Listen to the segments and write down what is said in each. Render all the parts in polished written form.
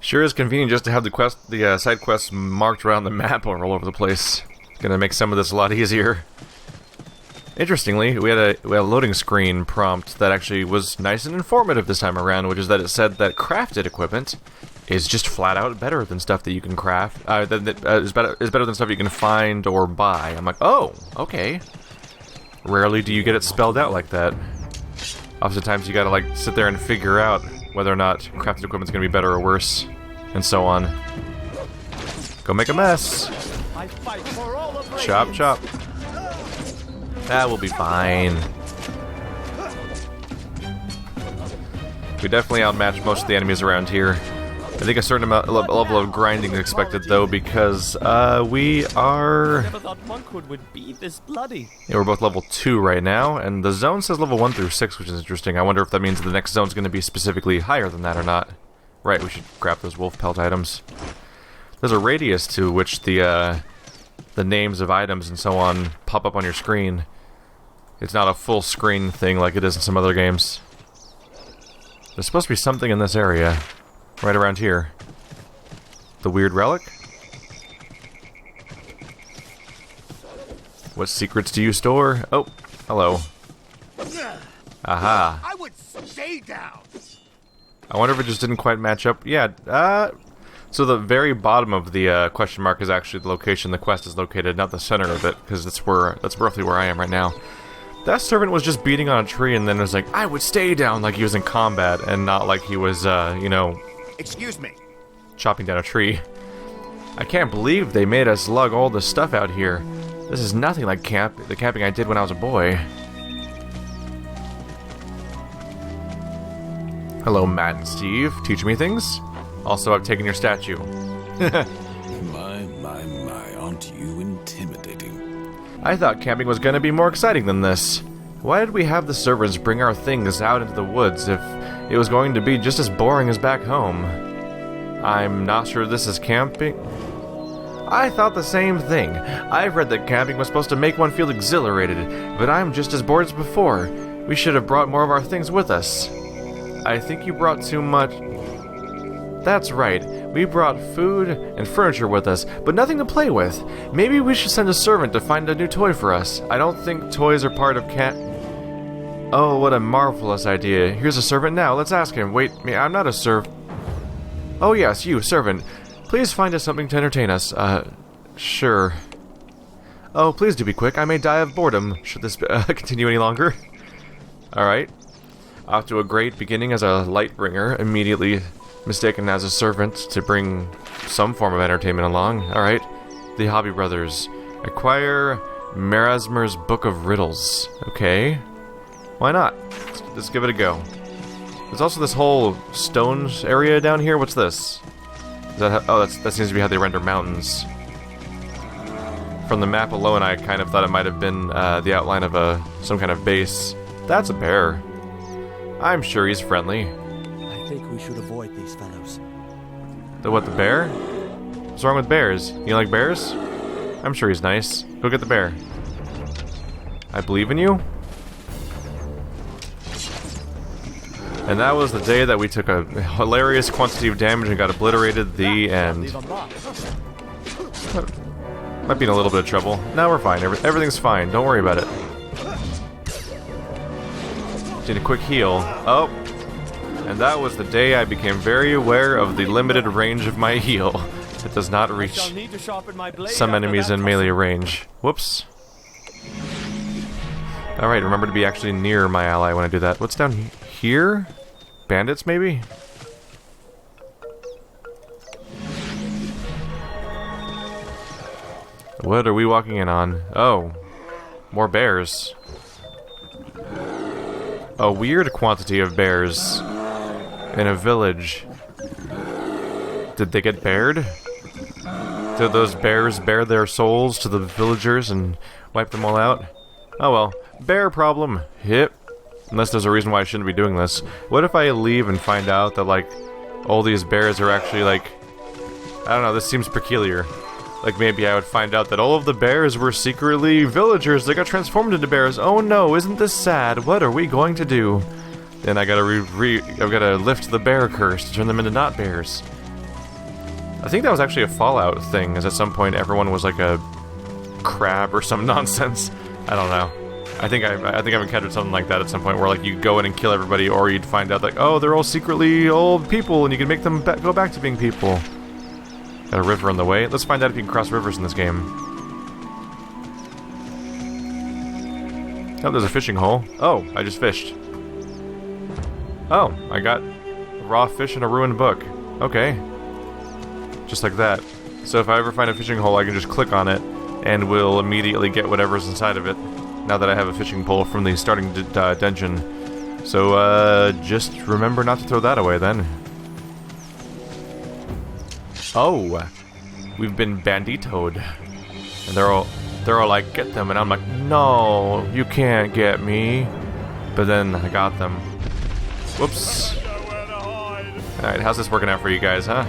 Sure is convenient just to have the side quests marked around the map or all over the place. Gonna make some of this a lot easier. Interestingly, we had a loading screen prompt that actually was nice and informative this time around, which is that it said that crafted equipment is just flat out better than stuff that you can craft. Is better than stuff you can find or buy. I'm like, oh, okay. Rarely do you get it spelled out like that. Oftentimes you gotta like sit there and figure out whether or not crafted equipment's gonna be better or worse, and so on. Go make a mess. Chop, chop. That will be fine. We definitely outmatched most of the enemies around here. I think a certain level of grinding is expected, though, because we are... Never thought monkhood would be this bloody. Yeah, we're both level 2 right now, and the zone says level 1 through 6, which is interesting. I wonder if that means the next zone's going to be specifically higher than that or not. Right, we should grab those wolf pelt items. There's a radius to which the names of items and so on pop up on your screen. It's not a full screen thing like it is in some other games. There's supposed to be something in this area. Right around here. The weird relic? What secrets do you store? Oh, hello. Aha. I would stay down. I wonder if it just didn't quite match up. Yeah, so the very bottom of the question mark is actually the location the quest is located, not the center of it, because that's roughly where I am right now. That servant was just beating on a tree and then was like, I would stay down, like he was in combat, and not like he was, you know... Excuse me. Chopping down a tree. I can't believe they made us lug all this stuff out here. This is nothing like the camping I did when I was a boy. Hello, Matt and Steve. Teach me things? Also, I've taken your statue. My, aren't you intimidating? I thought camping was gonna be more exciting than this. Why did we have the servants bring our things out into the woods if it was going to be just as boring as back home? I'm not sure this is camping. I thought the same thing. I've read that camping was supposed to make one feel exhilarated, but I'm just as bored as before. We should have brought more of our things with us. I think you brought too much... That's right. We brought food and furniture with us, but nothing to play with. Maybe we should send a servant to find a new toy for us. I don't think toys are part of Oh, what a marvelous idea. Here's a servant now. Let's ask him. Wait, I'm not a Oh yes, you, servant. Please find us something to entertain us. Sure. Oh, please do be quick. I may die of boredom. Should this continue any longer? Alright. Off to a great beginning as a Lightbringer, immediately mistaken as a servant to bring some form of entertainment along. Alright. The Hobby Brothers. Acquire Merasmer's Book of Riddles. Okay. Why not? Let's give it a go. There's also this whole stone area down here. What's this? Is that that seems to be how they render mountains. From the map alone, I kind of thought it might have been the outline of some kind of base. That's a bear. I'm sure he's friendly. I think we should avoid these fellows. The bear? What's wrong with bears? You like bears? I'm sure he's nice. Go get the bear. I believe in you. And that was the day that we took a hilarious quantity of damage and got obliterated. The end. Might be in a little bit of trouble. No, we're fine. Everything's fine. Don't worry about it. Did a quick heal. Oh. And that was the day I became very aware of the limited range of my heal. It does not reach some enemies in melee range. Whoops. Alright, remember to be actually near my ally when I do that. What's down here? Bandits, maybe? What are we walking in on? Oh. More bears. A weird quantity of bears. In a village. Did they get bared? Did those bears bare their souls to the villagers and wipe them all out? Oh well. Bear problem. Hip. Unless there's a reason why I shouldn't be doing this. What if I leave and find out that, like, all these bears are actually, like... I don't know, this seems peculiar. Like, maybe I would find out that all of the bears were secretly villagers that got transformed into bears. Oh no, isn't this sad? What are we going to do? Then I gotta I've gotta lift the bear curse to turn them into not bears. I think that was actually a Fallout thing, is at some point everyone was like a crab or some nonsense. I don't know. I think I've encountered something like that at some point where like you go in and kill everybody, or you'd find out like, oh, they're all secretly old people, and you can make them go back to being people. Got a river on the way. Let's find out if you can cross rivers in this game. Oh, there's a fishing hole. Oh, I just fished. Oh, I got raw fish and a ruined book. Okay. Just like that. So if I ever find a fishing hole, I can just click on it, and we'll immediately get whatever's inside of it. Now that I have a fishing pole from the starting dungeon. So, just remember not to throw that away then. Oh, we've been banditoed. And they're all like, get them, and I'm like, no, you can't get me. But then I got them. Whoops. Alright, how's this working out for you guys, huh?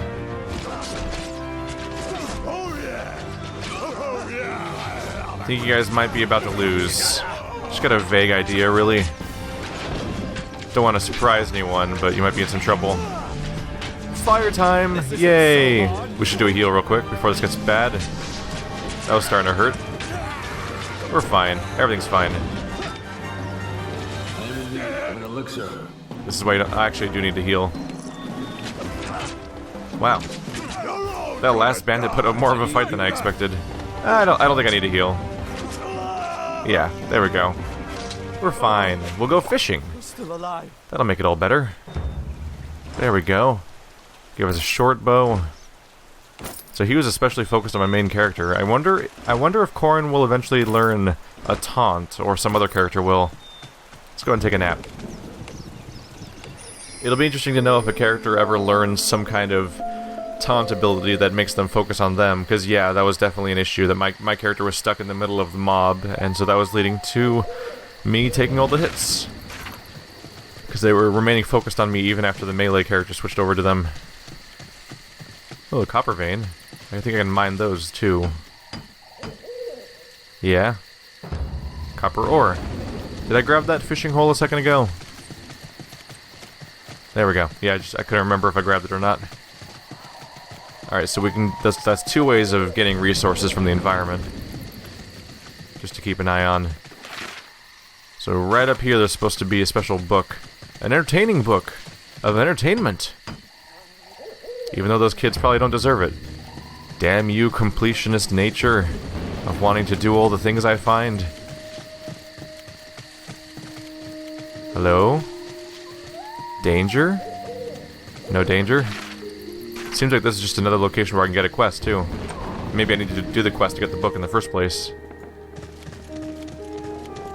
I think you guys might be about to lose. Just got a vague idea, really. Don't want to surprise anyone, but you might be in some trouble. Fire time! Yay! We should do a heal real quick before this gets bad. That was starting to hurt. We're fine. Everything's fine. This is why you don't, I actually do need to heal. Wow. That last bandit put up more of a fight than I expected. I don't think I need to heal. Yeah, there we go. We're fine. We'll go fishing. Still alive. That'll make it all better. There we go. Give us a short bow. So he was especially focused on my main character. I wonder if Corrin will eventually learn a taunt, or some other character will. Let's go ahead and take a nap. It'll be interesting to know if a character ever learns some kind of taunt ability that makes them focus on them, because yeah, that was definitely an issue, that my character was stuck in the middle of the mob, and so that was leading to me taking all the hits. Because they were remaining focused on me even after the melee character switched over to them. Oh, a copper vein. I think I can mine those too. Yeah. Copper ore. Did I grab that fishing hole a second ago? There we go. Yeah, I couldn't remember if I grabbed it or not. Alright, so we can... That's two ways of getting resources from the environment. Just to keep an eye on. So right up here there's supposed to be a special book. An entertaining book of entertainment. Even though those kids probably don't deserve it. Damn you, completionist nature of wanting to do all the things I find. Hello? Danger? No danger? Seems like this is just another location where I can get a quest, too. Maybe I need to do the quest to get the book in the first place.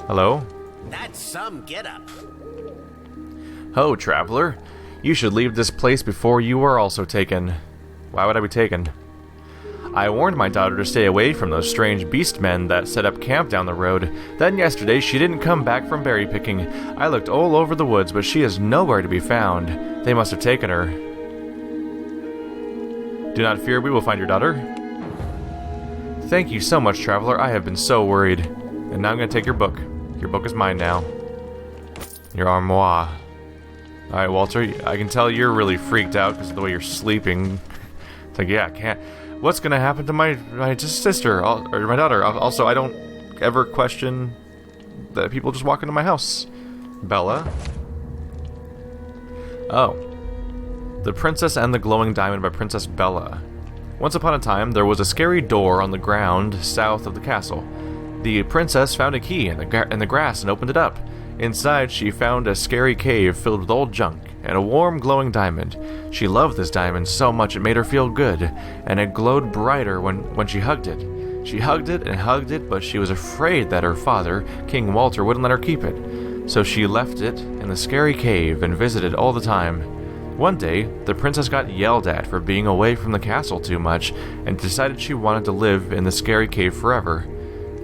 Hello? That's some getup. Ho, traveler. You should leave this place before you are also taken. Why would I be taken? I warned my daughter to stay away from those strange beast men that set up camp down the road. Then yesterday she didn't come back from berry picking. I looked all over the woods, but she is nowhere to be found. They must have taken her. Do not fear, we will find your daughter. Thank you so much, traveler. I have been so worried. And now I'm going to take your book. Your book is mine now. Your armoire. Alright, Walter, I can tell you're really freaked out because of the way you're sleeping. It's like, yeah, I can't... What's gonna happen to my sister, or my daughter? Also, I don't ever question that people just walk into my house. Bella? Oh. The Princess and the Glowing Diamond by Princess Bella. Once upon a time, there was a scary door on the ground south of the castle. The princess found a key in the grass and opened it up. Inside, she found a scary cave filled with old junk and a warm, glowing diamond. She loved this diamond so much it made her feel good, and it glowed brighter when she hugged it. She hugged it and hugged it, but she was afraid that her father, King Walter, wouldn't let her keep it. So she left it in the scary cave and visited all the time. One day, the princess got yelled at for being away from the castle too much, and decided she wanted to live in the scary cave forever.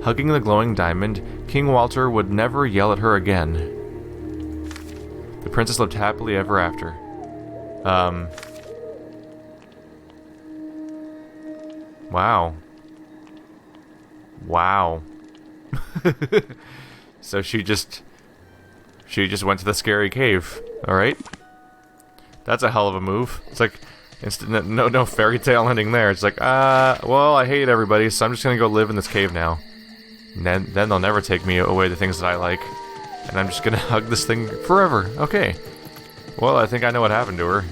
Hugging the glowing diamond, King Walter would never yell at her again. The princess lived happily ever after. Wow. Wow. So she just went to the scary cave. Alright. That's a hell of a move. It's like No fairy tale ending there. It's like, well, I hate everybody, so I'm just gonna go live in this cave now. And then they'll never take me away the things that I like. And I'm just gonna hug this thing forever. Okay. Well, I think I know what happened to her.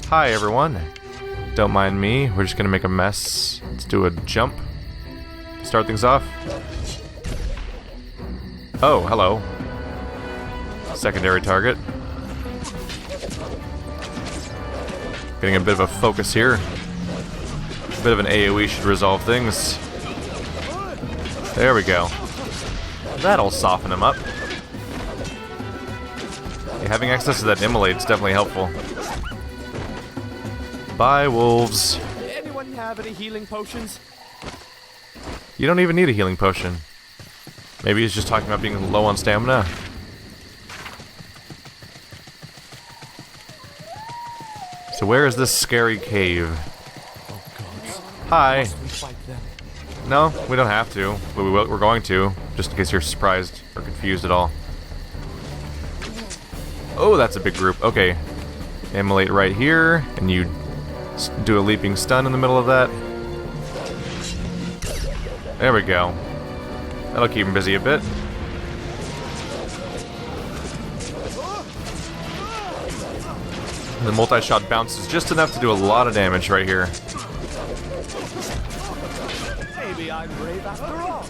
Hi, everyone. Don't mind me. We're just gonna make a mess. Let's do a jump. Start things off. Oh, hello. Secondary target. Getting a bit of a focus here. A bit of an AoE should resolve things. There we go. That'll soften him up. Yeah, having access to that immolate is definitely helpful. Bye, wolves. Anyone have any healing potions? You don't even need a healing potion. Maybe he's just talking about being low on stamina. So where is this scary cave? Oh gods. Hi. Must we fight them? No, we don't have to. But we're going to, just in case you're surprised or confused at all. Oh, that's a big group. Okay. Immolate right here, and you do a leaping stun in the middle of that. There we go. That'll keep him busy a bit. The multi-shot bounce is just enough to do a lot of damage right here. Maybe I'm brave after all.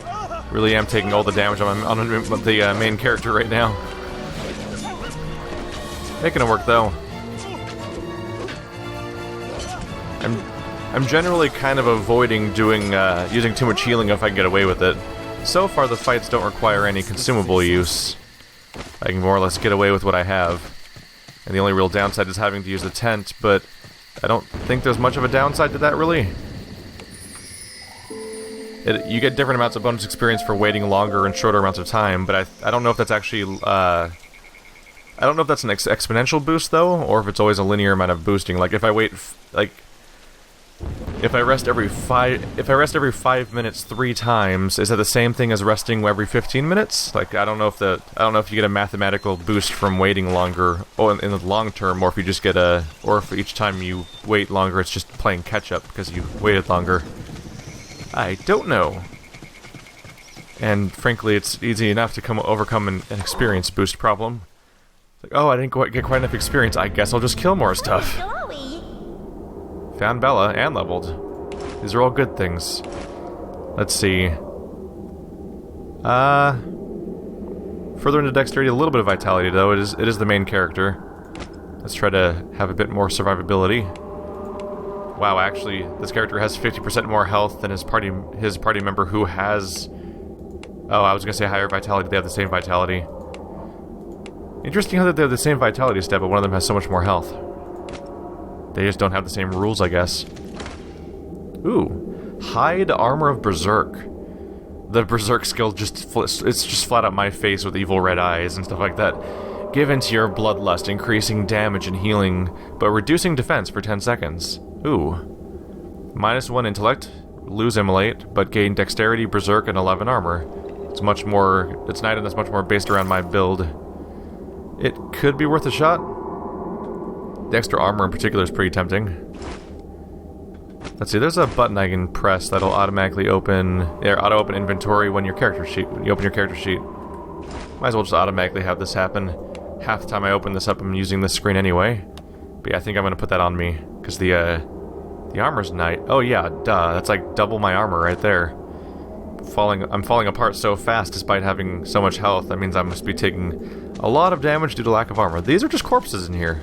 Really am taking all the damage on the main character right now. Making it work though. I'm generally kind of avoiding doing using too much healing if I can get away with it. So far the fights don't require any consumable use. I can more or less get away with what I have. And the only real downside is having to use the tent, but I don't think there's much of a downside to that, really. You get different amounts of bonus experience for waiting longer and shorter amounts of time, but I don't know if that's actually... I don't know if that's an exponential boost, though, or if it's always a linear amount of boosting. Like, if I wait... If I rest every 5 minutes 3 times, is that the same thing as resting every 15 minutes? Like, I don't know if you get a mathematical boost from waiting longer, or in the long term, or if you just get or if each time you wait longer, it's just playing catch up because you waited longer. I don't know. And frankly, it's easy enough to overcome an experience boost problem. Like, oh, I didn't get quite enough experience. I guess I'll just kill more stuff. Found Bella and leveled. These are all good things. Let's see. Further into dexterity, a little bit of vitality though. It is the main character. Let's try to have a bit more survivability. Wow, actually, this character has 50% more health than his party member who has... Oh, I was gonna say higher vitality. They have the same vitality. Interesting how they have the same vitality stat, but one of them has so much more health. They just don't have the same rules, I guess. Ooh. Hide Armor of Berserk. The Berserk skill it's just flat out my face with evil red eyes and stuff like that. Give into your bloodlust, increasing damage and healing, but reducing defense for 10 seconds. Ooh. -1 intellect, lose immolate, but gain dexterity, berserk, and 11 armor. It's an item that's much more based around my build. It could be worth a shot. The extra armor in particular is pretty tempting. Let's see, there's a button I can press that'll automatically auto-open inventory when you open your character sheet. Might as well just automatically have this happen. Half the time I open this up, I'm using this screen anyway. But yeah, I think I'm gonna put that on me, because the armor's nice. Oh yeah, duh, that's like double my armor right there. I'm falling apart so fast despite having so much health. That means I must be taking a lot of damage due to lack of armor. These are just corpses in here.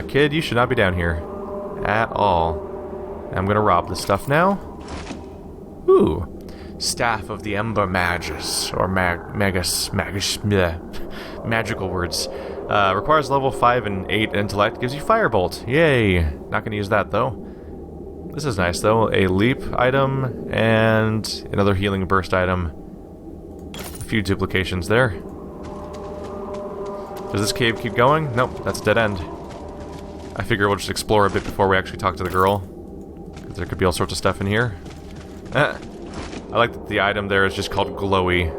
Kid, you should not be down here. At all. I'm gonna rob this stuff now. Ooh. Staff of the Ember Magus. Or Magus. Bleh. Magical words. Requires level 5 and 8 intellect. Gives you Firebolt. Yay. Not gonna use that, though. This is nice, though. A leap item and another healing burst item. A few duplications there. Does this cave keep going? Nope, that's a dead end. I figure we'll just explore a bit before we actually talk to the girl. Because there could be all sorts of stuff in here. I like that the item there is just called Glowy.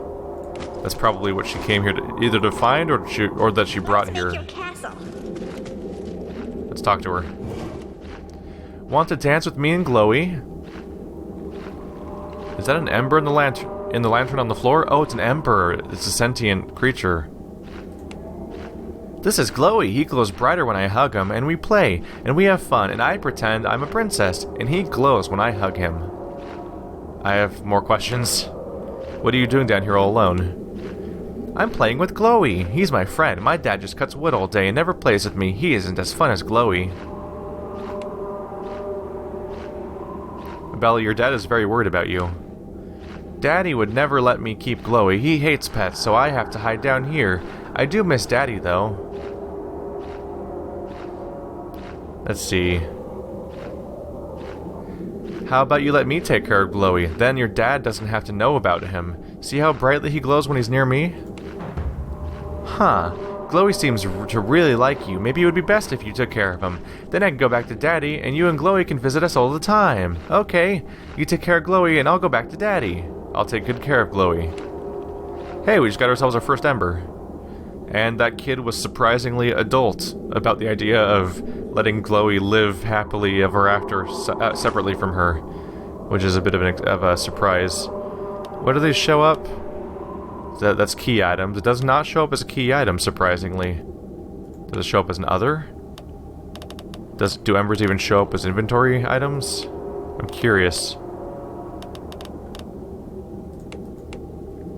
That's probably what she came here to either to find or that she brought here. Let's talk to her. Want to dance with me and Glowy? Is that an ember in the lantern on the floor? Oh, it's an ember. It's a sentient creature. This is Glowy. He glows brighter when I hug him, and we play, and we have fun, and I pretend I'm a princess, and he glows when I hug him. I have more questions. What are you doing down here all alone? I'm playing with Glowy. He's my friend. My dad just cuts wood all day and never plays with me. He isn't as fun as Glowy. Bella, your dad is very worried about you. Daddy would never let me keep Glowy. He hates pets, so I have to hide down here. I do miss Daddy, though. Let's see. How about you let me take care of Glowy? Then your dad doesn't have to know about him. See how brightly he glows when he's near me? Huh. Glowy seems to really like you. Maybe it would be best if you took care of him. Then I can go back to Daddy, and you and Glowy can visit us all the time. Okay. You take care of Glowy, and I'll go back to Daddy. I'll take good care of Glowy. Hey, we just got ourselves our first Ember. And that kid was surprisingly adult about the idea of letting Glowy live happily ever after separately from her, which is a bit of a surprise. What do they show up? That's key items. It does not show up as a key item, surprisingly. Does it show up as an other? Do embers even show up as inventory items? I'm curious.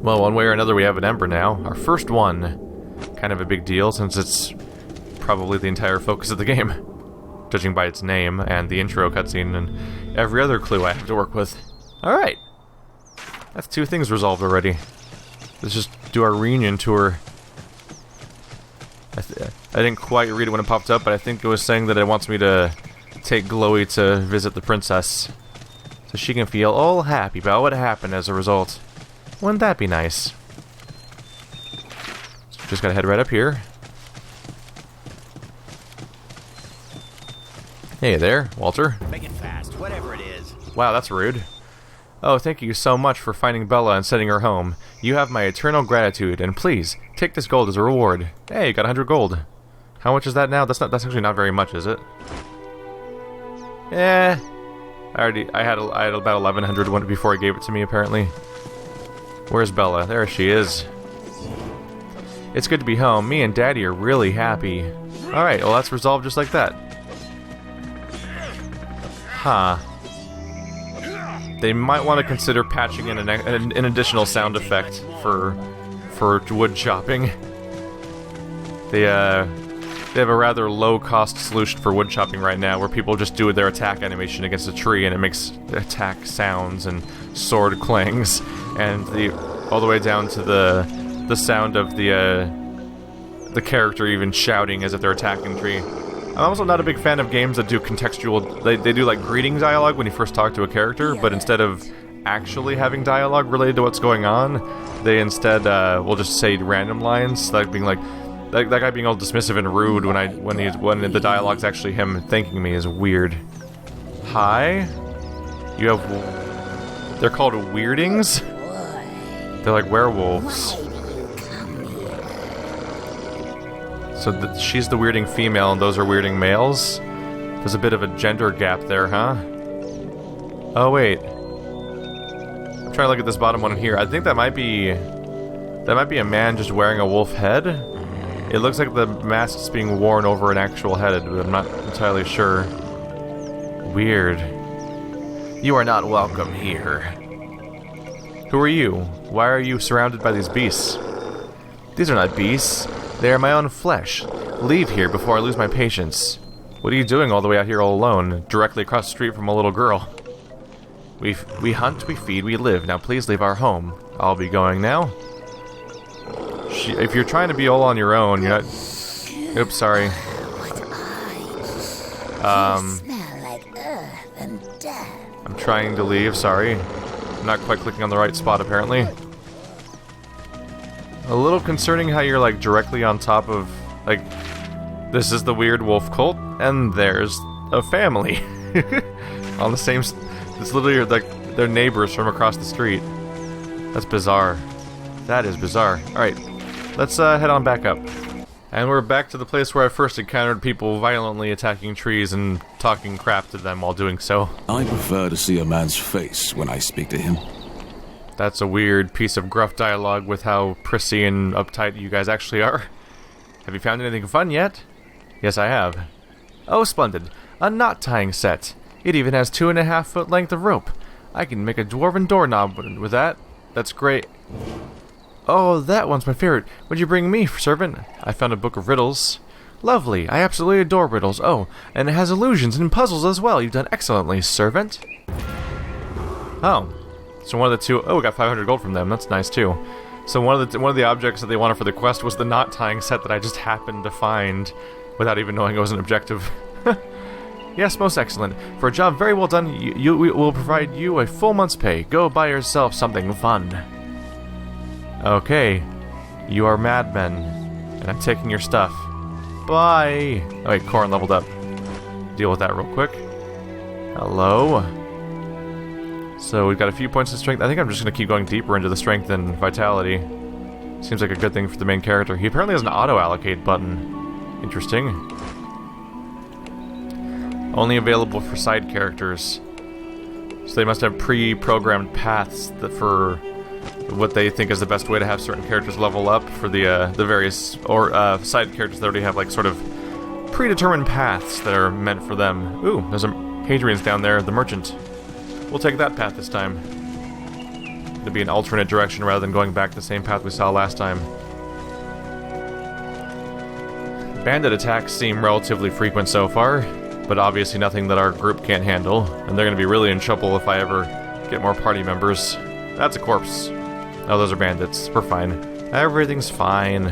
Well, one way or another we have an ember now. Our first one. Kind of a big deal since it's probably the entire focus of the game, judging by its name and the intro cutscene and every other clue I have to work with. Alright. That's 2 things resolved already. Let's just do our reunion tour. I didn't quite read it when it popped up, but I think it was saying that it wants me to take Glowy to visit the princess, so she can feel all happy about what happened as a result. Wouldn't that be nice? So just gotta head right up here. Hey there, Walter. Make it fast, whatever it is. Wow, that's rude. Oh, thank you so much for finding Bella and sending her home. You have my eternal gratitude, and please, take this gold as a reward. Hey, you got 100 gold. How much is that now? That's actually not very much, is it? Eh. I had about 1,100 before he gave it to me, apparently. Where's Bella? There she is. It's good to be home. Me and Daddy are really happy. Alright, well that's resolved just like that. Huh. They might want to consider patching in an additional sound effect for wood chopping. They have a rather low-cost solution for wood chopping right now, where people just do their attack animation against a tree, and it makes attack sounds and sword clangs, and all the way down to the sound of the character even shouting as if they're attacking the tree. I'm also not a big fan of games that do contextual... They do, like, greetings dialogue when you first talk to a character, but instead of actually having dialogue related to what's going on, they instead will just say random lines, like being like... That guy being all dismissive and rude when the dialogue's actually him thanking me is weird. Hi? You have... They're called weirdings? They're like werewolves. So she's the weirding female and those are weirding males? There's a bit of a gender gap there, huh? Oh wait. I'm trying to look at this bottom one in here. I think that might be a man just wearing a wolf head. It looks like the mask's being worn over an actual head, but I'm not entirely sure. Weird. You are not welcome here. Who are you? Why are you surrounded by these beasts? These are not beasts. They are my own flesh. Leave here before I lose my patience. What are you doing all the way out here all alone, directly across the street from a little girl? We hunt, we feed, we live. Now please leave our home. I'll be going now. If you're trying to be all on your own, you're not... Oops, sorry. I'm trying to leave, sorry. I'm not quite clicking on the right spot, apparently. A little concerning how you're, like, directly on top of, like... This is the weird wolf cult, and there's a family. On the same... It's literally, like, their neighbors from across the street. That's bizarre. That is bizarre. Alright. Let's head on back up. And we're back to the place where I first encountered people violently attacking trees and talking crap to them while doing so. I prefer to see a man's face when I speak to him. That's a weird piece of gruff dialogue with how prissy and uptight you guys actually are. Have you found anything fun yet? Yes, I have. Oh, splendid. A knot tying set. It even has 2.5 foot length of rope. I can make a dwarven doorknob with that. That's great. Oh, that one's my favorite. What'd you bring me, servant? I found a book of riddles. Lovely. I absolutely adore riddles. Oh, and it has illusions and puzzles as well. You've done excellently, servant. Oh. So one of the two... Oh, we got 500 gold from them. That's nice, too. So one of the objects that they wanted for the quest was the knot tying set that I just happened to find without even knowing it was an objective. Yes, most excellent. For a job very well done, we will provide you a full month's pay. Go buy yourself something fun. Okay. You are madmen. And I'm taking your stuff. Bye! Oh wait, Corin leveled up. Deal with that real quick. Hello? So we've got a few points of strength. I think I'm just going to keep going deeper into the strength and vitality. Seems like a good thing for the main character. He apparently has an auto-allocate button. Interesting. Only available for side characters. So they must have pre-programmed paths that for what they think is the best way to have certain characters level up for the various or side characters that already have like sort of predetermined paths that are meant for them. Ooh, there's a Hadrian's down there, the merchant. We'll take that path this time. To be an alternate direction rather than going back the same path we saw last time. Bandit attacks seem relatively frequent so far, but obviously nothing that our group can't handle, and they're going to be really in trouble if I ever get more party members. That's a corpse. Oh, those are bandits. We're fine. Everything's fine.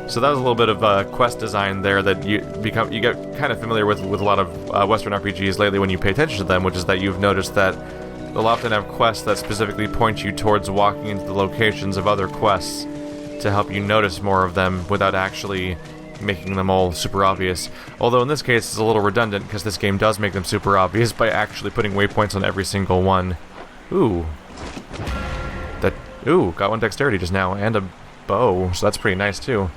So that was a little bit of quest design there that you get kind of familiar with a lot of Western RPGs lately when you pay attention to them, which is that you've noticed that they'll often have quests that specifically point you towards walking into the locations of other quests to help you notice more of them without actually making them all super obvious. Although in this case it's a little redundant because this game does make them super obvious by actually putting waypoints on every single one. Ooh. Got one dexterity just now, and a bow, so that's pretty nice too.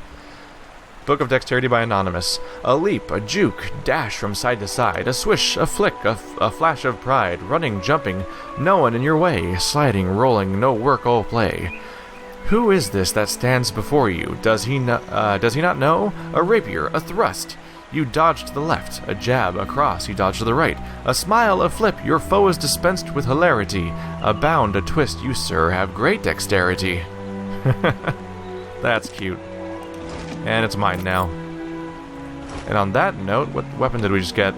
Book of Dexterity by Anonymous. A leap, a juke, dash from side to side, a swish, a flick, a flash of pride, running, jumping, no one in your way, sliding, rolling, no work, all play. Who is this that stands before you? Does he not know? A rapier, a thrust. You dodge to the left, a jab, a cross, you dodge to the right. A smile, a flip, your foe is dispensed with hilarity. A bound, a twist, you, sir, have great dexterity. That's cute. And it's mine now. And on that note, what weapon did we just get?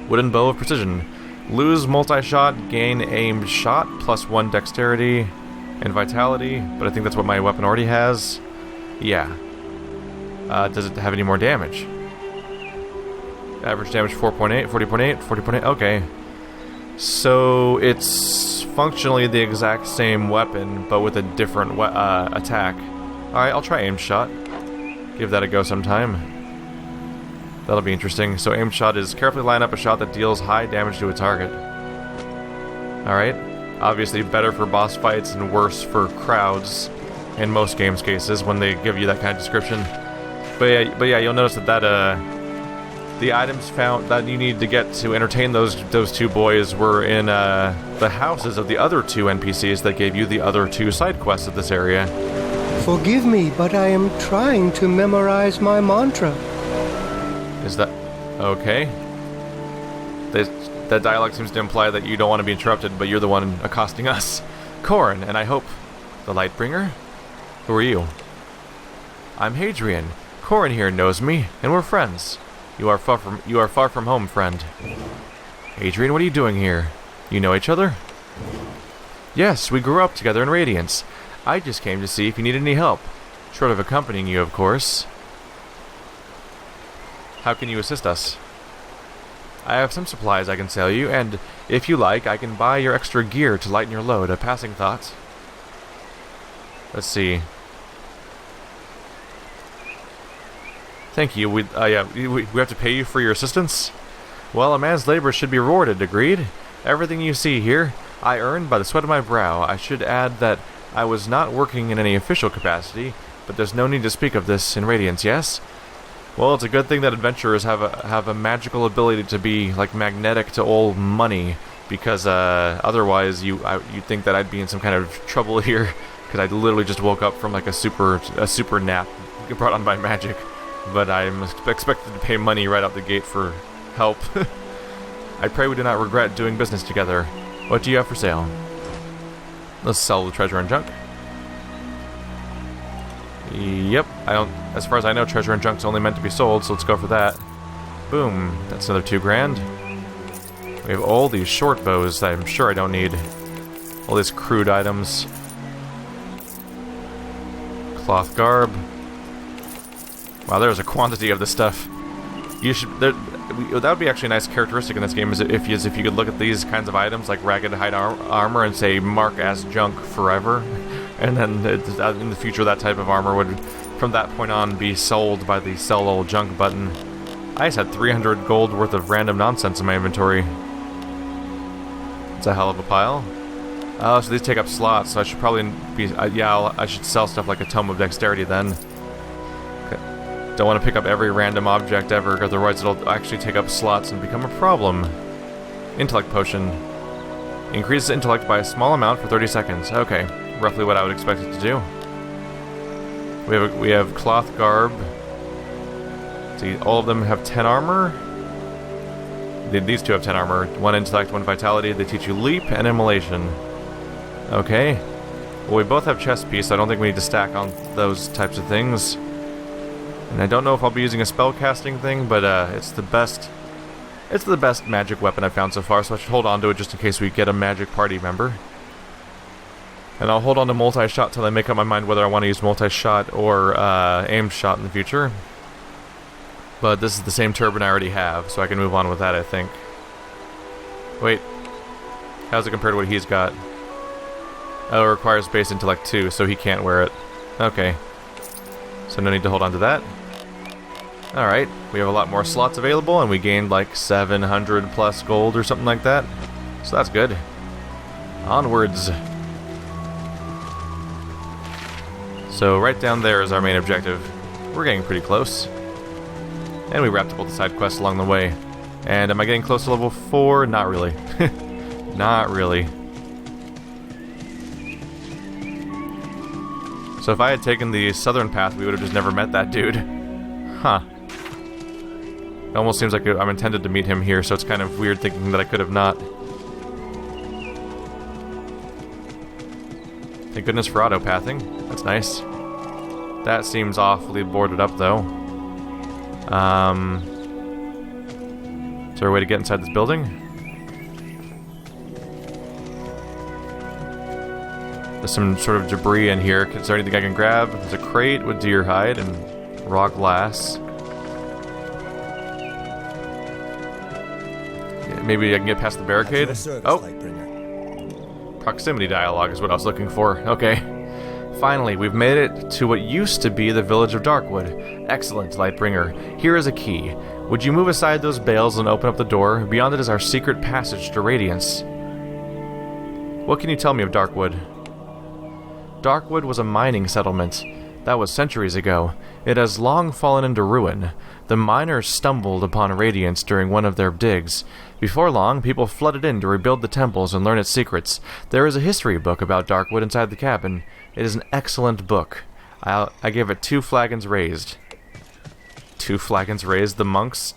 Wooden bow of precision. Lose multi-shot, gain aimed shot, +1 dexterity and vitality, but I think that's what my weapon already has. Yeah. Does it have any more damage? Average damage 4.8, 40.8, 40.8, okay. So it's functionally the exact same weapon, but with a different attack. Alright, I'll try aimed shot. Give that a go sometime. That'll be interesting. So aimed shot is carefully line up a shot that deals high damage to a target. Alright. Obviously better for boss fights and worse for crowds in most games cases when they give you that kind of description. But yeah, you'll notice that the items found that you need to get to entertain those two boys were in the houses of the other two NPCs that gave you the other two side quests of this area. Forgive me, but I am trying to memorize my mantra. Is that okay? That dialogue seems to imply that you don't want to be interrupted, but you're the one accosting us. Corin, and I hope the Lightbringer? Who are you? I'm Hadrian. Corin here knows me, and we're friends. You are far from home, friend. Hadrian, what are you doing here? You know each other? Yes, we grew up together in Radiance. I just came to see if you need any help. Short of accompanying you, of course. How can you assist us? I have some supplies I can sell you, and if you like, I can buy your extra gear to lighten your load. A passing thought. Let's see. Thank you. We have to pay you for your assistance? Well, a man's labor should be rewarded, agreed? Everything you see here, I earned by the sweat of my brow. I should add that I was not working in any official capacity. but there's no need to speak of this in Radiance, yes? Well, it's a good thing that adventurers have a magical ability to be, like, magnetic to all money, because otherwise you'd think that I'd be in some kind of trouble here, because I literally just woke up from, like, a super nap brought on by magic, but I'm expected to pay money right out the gate for help. I pray we do not regret doing business together. What do you have for sale? Let's sell the treasure and junk. Yep, as far as I know, treasure and junk's only meant to be sold, so let's go for that. Boom, that's another 2 grand. We have all these short bows that I'm sure I don't need. All these crude items. Cloth garb. Wow, there's a quantity of this stuff. That would be actually a nice characteristic in this game, is if you could look at these kinds of items, like ragged hide armor, and say mark as junk forever. And then in the future, that type of armor would, from that point on, be sold by the sell all junk button. I just had 300 gold worth of random nonsense in my inventory. It's a hell of a pile. Oh, so these take up slots, so I should probably be... I should sell stuff like a Tome of Dexterity then. Okay. Don't want to pick up every random object ever, otherwise it'll actually take up slots and become a problem. Intellect Potion. Increases intellect by a small amount for 30 seconds. Okay. Roughly what I would expect it to do. We have cloth garb. See, all of them have 10 armor. These 2 have 10 armor. 1 intellect, 1 vitality. They teach you leap and immolation. Okay. Well, we both have chest piece, so I don't think we need to stack on those types of things. And I don't know if I'll be using a spell casting thing, but it's the best. It's the best magic weapon I've found so far, so I should hold on to it just in case we get a magic party member. And I'll hold on to multi-shot till I make up my mind whether I want to use multi-shot or aimed shot in the future. But this is the same turban I already have, so I can move on with that, I think. Wait. How's it compared to what he's got? Oh, it requires base intellect too, so he can't wear it. Okay. So no need to hold on to that. Alright, we have a lot more slots available, and we gained like 700 plus gold or something like that. So that's good. Onwards. So right down there is our main objective. We're getting pretty close. And we wrapped up all the side quests along the way. And am I getting close to level 4? Not really. Not really. So if I had taken the southern path, we would have just never met that dude. Huh. It almost seems like I'm intended to meet him here, so it's kind of weird thinking that I could have not. Thank goodness for auto-pathing. That's nice. That seems awfully boarded up, though. Is there a way to get inside this building? There's some sort of debris in here. Is there anything I can grab? There's a crate with deer hide and raw glass. Yeah, maybe I can get past the barricade? Oh! Proximity dialogue is what I was looking for. Okay. Finally, we've made it to what used to be the village of Darkwood. Excellent, Lightbringer. Here is a key. Would you move aside those bales and open up the door? Beyond it is our secret passage to Radiance. What can you tell me of Darkwood? Darkwood was a mining settlement. That was centuries ago. It has long fallen into ruin. The miners stumbled upon Radiance during one of their digs. Before long, people flooded in to rebuild the temples and learn its secrets. There is a history book about Darkwood inside the cabin. It is an excellent book. I gave it 2 flagons raised. 2 flagons raised? The monks...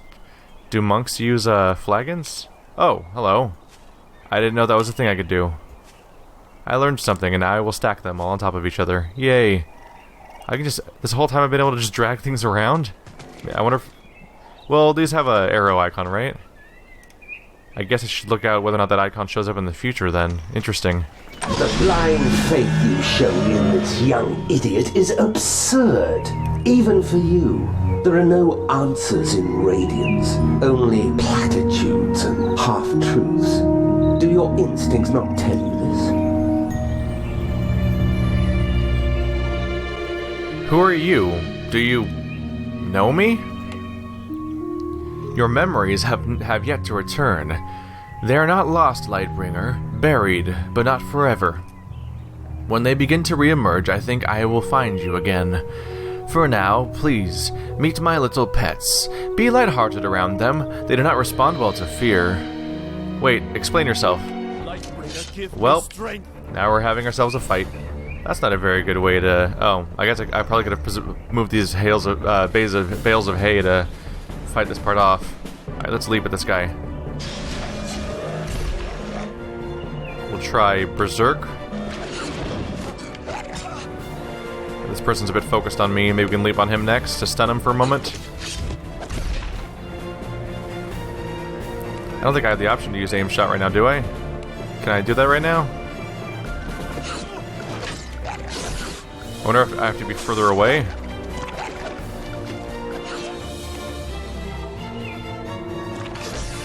Do monks use, flagons? Oh, hello. I didn't know that was a thing I could do. I learned something, and now I will stack them all on top of each other. Yay. I can just... This whole time I've been able to just drag things around? I wonder if... Well, these have a arrow icon, right? I guess I should look out whether or not that icon shows up in the future, then. Interesting. The blind faith you show in this young idiot is absurd. Even for you. There are no answers in Radiance. Only platitudes and half-truths. Do your instincts not tell you this? Who are you? Do you know me? Your memories have yet to return. They are not lost, Lightbringer. Buried, but not forever. When they begin to re-emerge, I think I will find you again. For now, please, meet my little pets. Be lighthearted around them. They do not respond well to fear. Wait, explain yourself. Lightbringer, give Well, me strength. now we're having ourselves a fight. That's not a very good way to... Oh, I guess I probably could have moved these bales of hay to fight this part off. Alright, let's leap at this guy. We'll try Berserk. This person's a bit focused on me. Maybe we can leap on him next to stun him for a moment. I don't think I have the option to use aim shot right now, do I? Can I do that right now? I wonder if I have to be further away.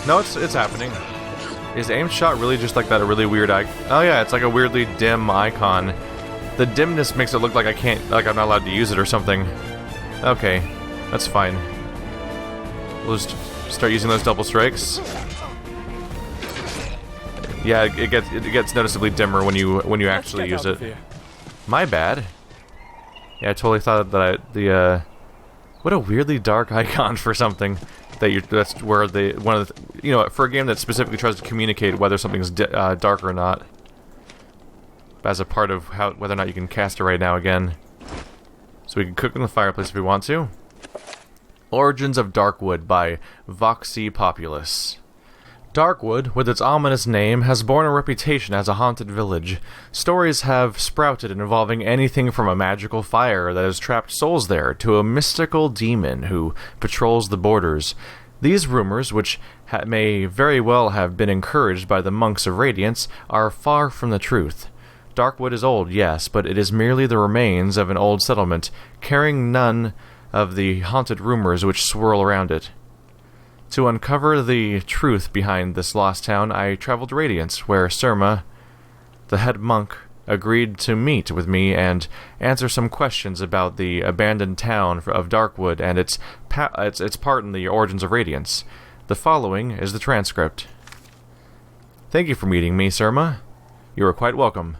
No, it's happening. Is aim shot really just like that? A really weird icon? Oh yeah, it's like a weirdly dim icon. The dimness makes it look like I'm not allowed to use it or something. Okay, that's fine. We'll just start using those double strikes. Yeah, it gets noticeably dimmer when you actually use it. My bad. Yeah, I totally thought that what a weirdly dark icon for something that's where for a game that specifically tries to communicate whether something's dark or not. As a part of whether or not you can cast it right now again. So we can cook in the fireplace if we want to. Origins of Darkwood by Voxy Populus. Darkwood, with its ominous name, has borne a reputation as a haunted village. Stories have sprouted involving anything from a magical fire that has trapped souls there to a mystical demon who patrols the borders. These rumors, which may very well have been encouraged by the monks of Radiance, are far from the truth. Darkwood is old, yes, but it is merely the remains of an old settlement, carrying none of the haunted rumors which swirl around it. To uncover the truth behind this lost town, I traveled to Radiance, where Surma, the head monk, agreed to meet with me and answer some questions about the abandoned town of Darkwood and its part in the origins of Radiance. The following is the transcript. Thank you for meeting me, Surma. You are quite welcome.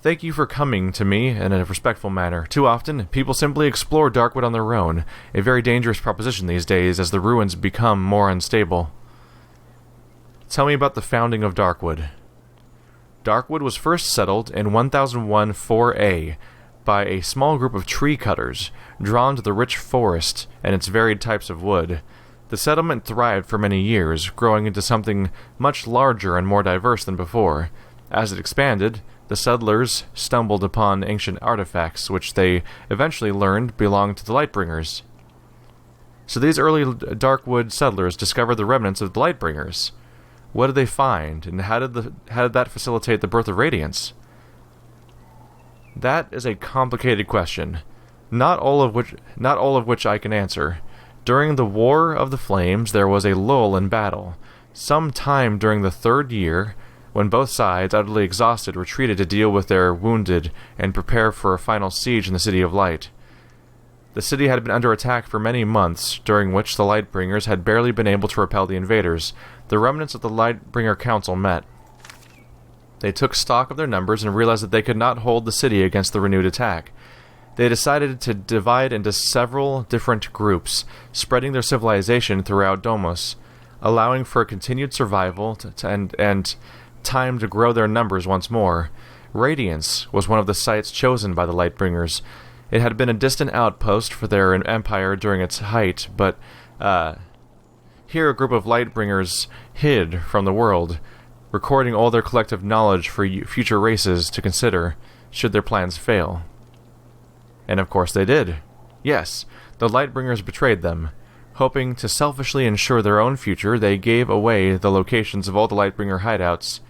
Thank you for coming to me in a respectful manner. Too often, people simply explore Darkwood on their own, a very dangerous proposition these days as the ruins become more unstable. Tell me about the founding of Darkwood. Darkwood was first settled in 1001 4A by a small group of tree cutters, drawn to the rich forest and its varied types of wood. The settlement thrived for many years, growing into something much larger and more diverse than before. As it expanded, the settlers stumbled upon ancient artifacts, which they eventually learned belonged to the Lightbringers. So these early Darkwood settlers discovered the remnants of the Lightbringers. What did they find, and how did that facilitate the birth of Radiance? That is a complicated question, not all of which I can answer. During the War of the Flames, there was a lull in battle. Sometime during the third year, when both sides, utterly exhausted, retreated to deal with their wounded and prepare for a final siege in the City of Light. The city had been under attack for many months, during which the Lightbringers had barely been able to repel the invaders. The remnants of the Lightbringer Council met. They took stock of their numbers and realized that they could not hold the city against the renewed attack. They decided to divide into several different groups, spreading their civilization throughout Domos, allowing for continued survival and time to grow their numbers once more. Radiance was one of the sites chosen by the Lightbringers. It had been a distant outpost for their empire during its height, but here a group of Lightbringers hid from the world, recording all their collective knowledge for future races to consider, should their plans fail. And of course they did. Yes, the Lightbringers betrayed them. Hoping to selfishly ensure their own future, they gave away the locations of all the Lightbringer hideouts.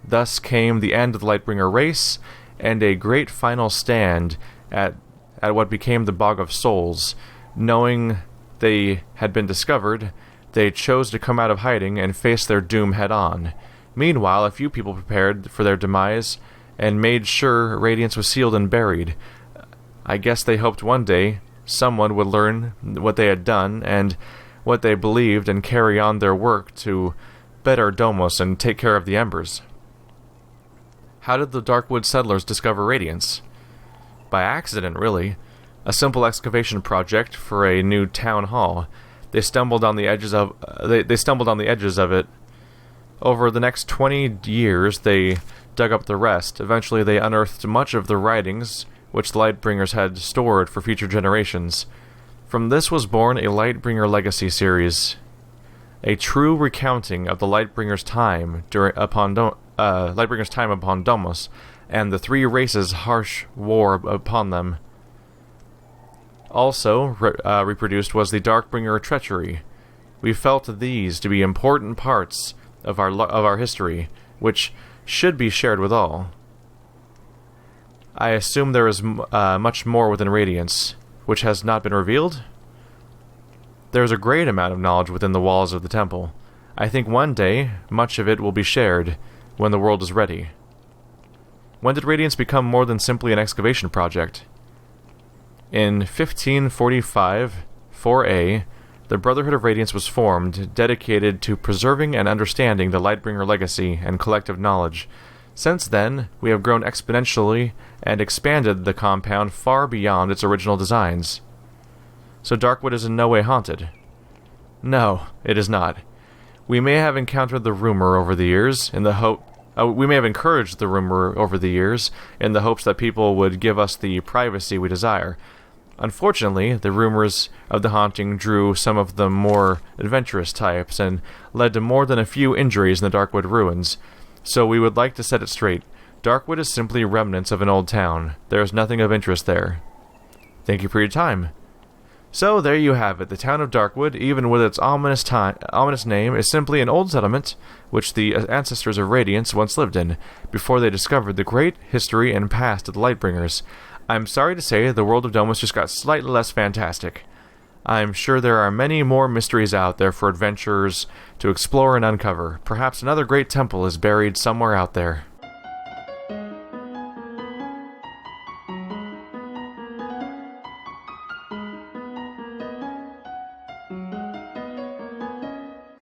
Thus came the end of the Lightbringer race, and a great final stand at what became the Bog of Souls. Knowing they had been discovered, they chose to come out of hiding and face their doom head-on. Meanwhile, a few people prepared for their demise and made sure Radiance was sealed and buried. I guess they hoped one day someone would learn what they had done and what they believed and carry on their work to better Domos and take care of the Embers. How did the Darkwood settlers discover Radiance? By accident, really. A simple excavation project for a new town hall. They stumbled on the edges of it. Over the next 20 years, they dug up the rest. Eventually, they unearthed much of the writings which the Lightbringers had stored for future generations. From this was born a Lightbringer legacy series, a true recounting of the Lightbringers' time upon Domos, and the three races' harsh war upon them. Also reproduced was the Darkbringer treachery. We felt these to be important parts of our history, which should be shared with all. I assume there is much more within Radiance, which has not been revealed? There is a great amount of knowledge within the walls of the temple. I think one day, much of it will be shared, when the world is ready. When did Radiance become more than simply an excavation project? In 1545, 4A, the Brotherhood of Radiance was formed, dedicated to preserving and understanding the Lightbringer legacy and collective knowledge. Since then, we have grown exponentially and expanded the compound far beyond its original designs. So Darkwood is in no way haunted? No, it is not. We may have encountered the rumor over the years in the hope... we may have encouraged the rumor over the years in the hopes that people would give us the privacy we desire. Unfortunately, the rumors of the haunting drew some of the more adventurous types and led to more than a few injuries in the Darkwood ruins. So we would like to set it straight. Darkwood is simply remnants of an old town. There is nothing of interest there. Thank you for your time. So there you have it. The town of Darkwood, even with its ominous name, is simply an old settlement which the ancestors of Radiance once lived in, before they discovered the great history and past of the Lightbringers. I'm sorry to say the world of Domus just got slightly less fantastic. I'm sure there are many more mysteries out there for adventurers to explore and uncover. Perhaps another great temple is buried somewhere out there.